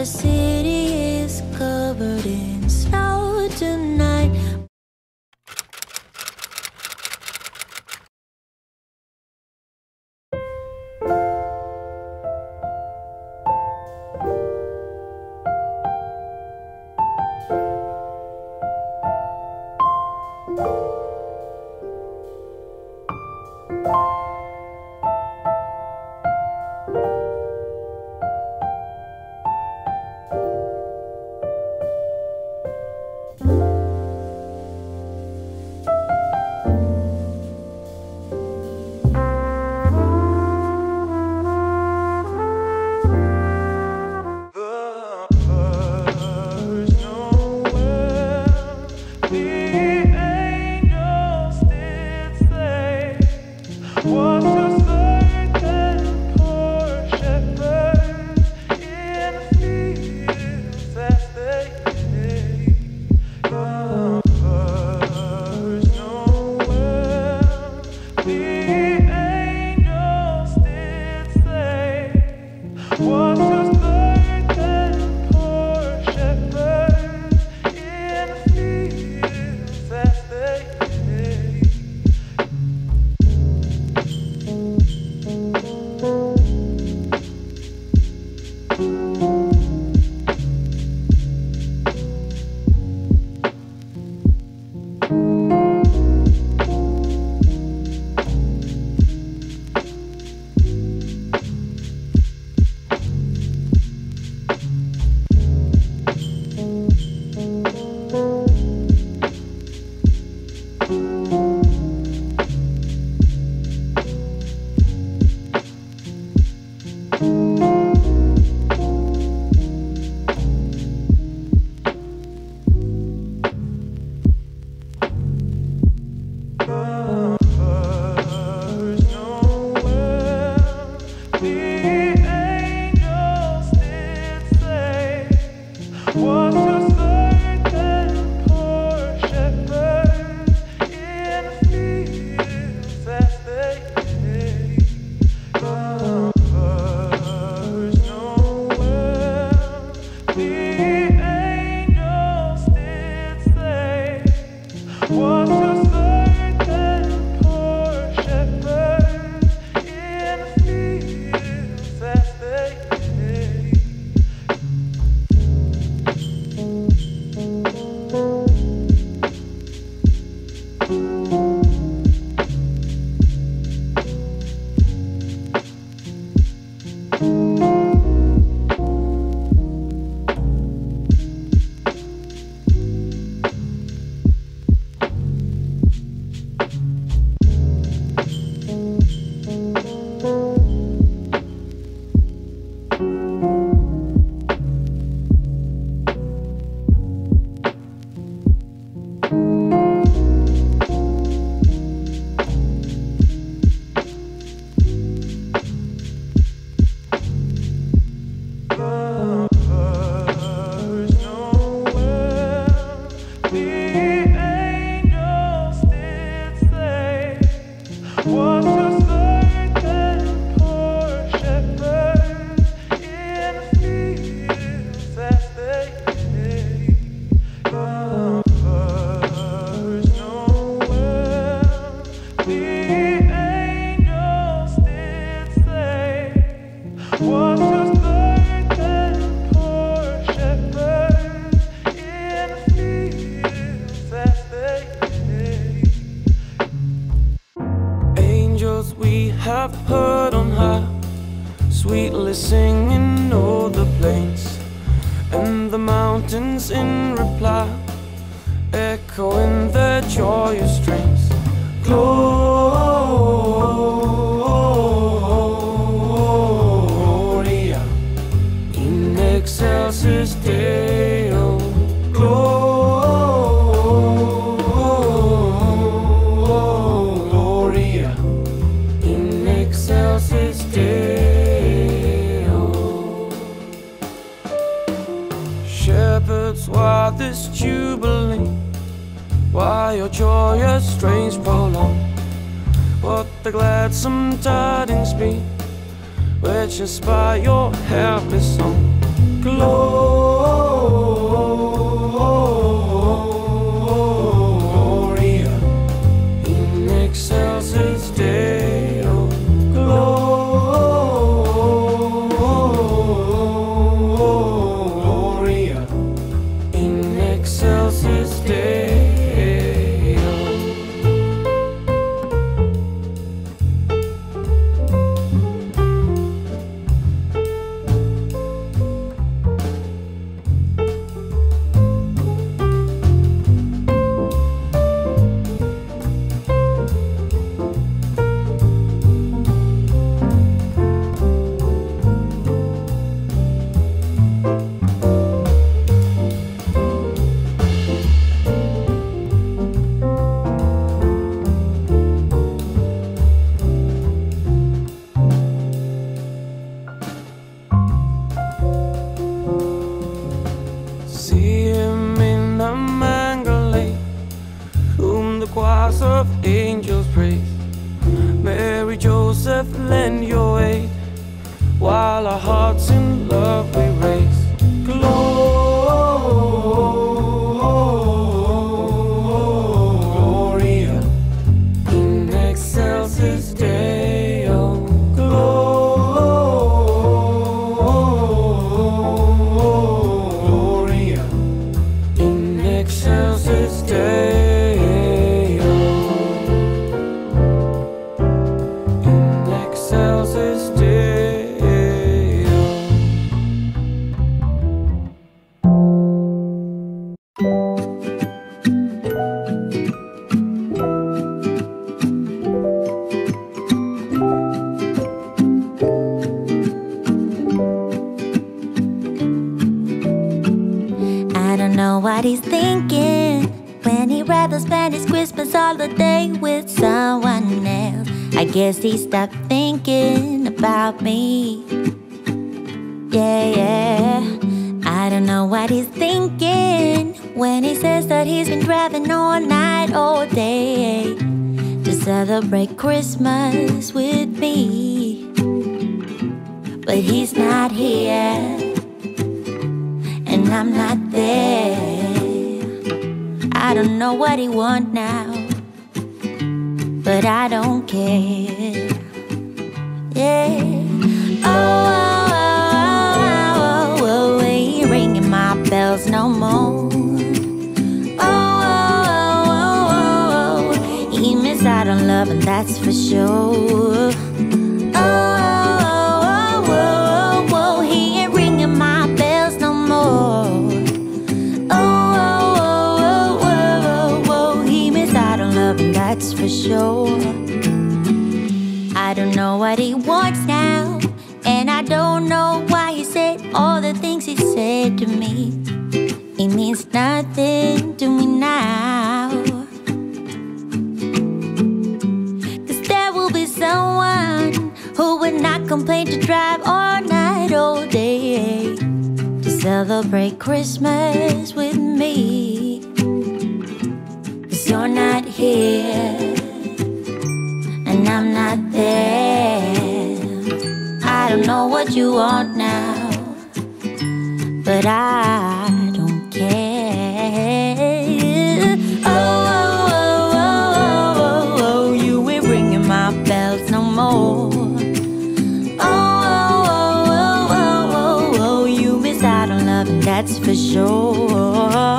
The city is covered in snow tonight. Have heard on high, sweetly singing o'er the plains and the mountains in reply, echoing their joyous strains. Gloria in excelsis Deo. Gloria in excelsis Deo. Shepherds, why this jubilee? Why your joyous strains prolong? What the gladsome tidings be, which inspire your helpless song? Gloria in excelsis Deo. Gloria in excelsis Deo. See him in the mangle, whom the choirs of angels praise. Mary, Joseph, lend your aid, while our hearts in love we raise. Gloria in excelsis Deo. Gloria in excelsis Deo. In excelsis Deo. I don't know what he's thinking when he'd rather spend his Christmas holiday with someone else. I guess he stopped thinking about me. Yeah. I don't know what he's thinking when he says that he's been driving all night, all day to celebrate Christmas with me. But he's not here, and I'm not there. I don't know what he wants now, but I don't care. Yeah. Oh, he ain't ringing my bells no more. Oh, he missed out on love, and that's for sure. Oh, he ain't ringing my bells no more. That's for sure. I don't know what he wants now, and I don't know why he said all the things he said to me. It means nothing to me now, 'cause there will be someone who would not complain to drive all night, all day to celebrate Christmas with me. You're not here, and I'm not there. I don't know what you want now, but I don't care. Oh, you ain't ringing my bells no more. Oh, you missed out on love, and that's for sure.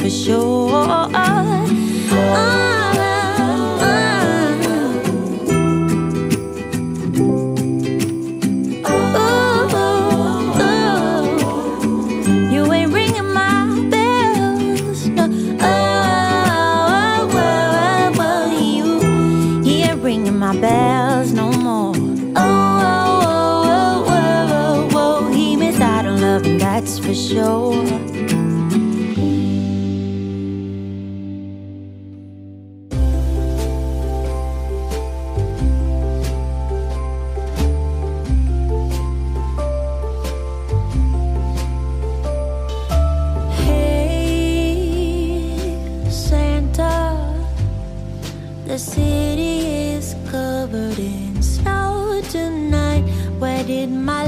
For sure. You ain't ringing my bells, no. You ain't ringing my bells no more. He missed out on love, and that's for sure. The city is covered in snow tonight. Where did my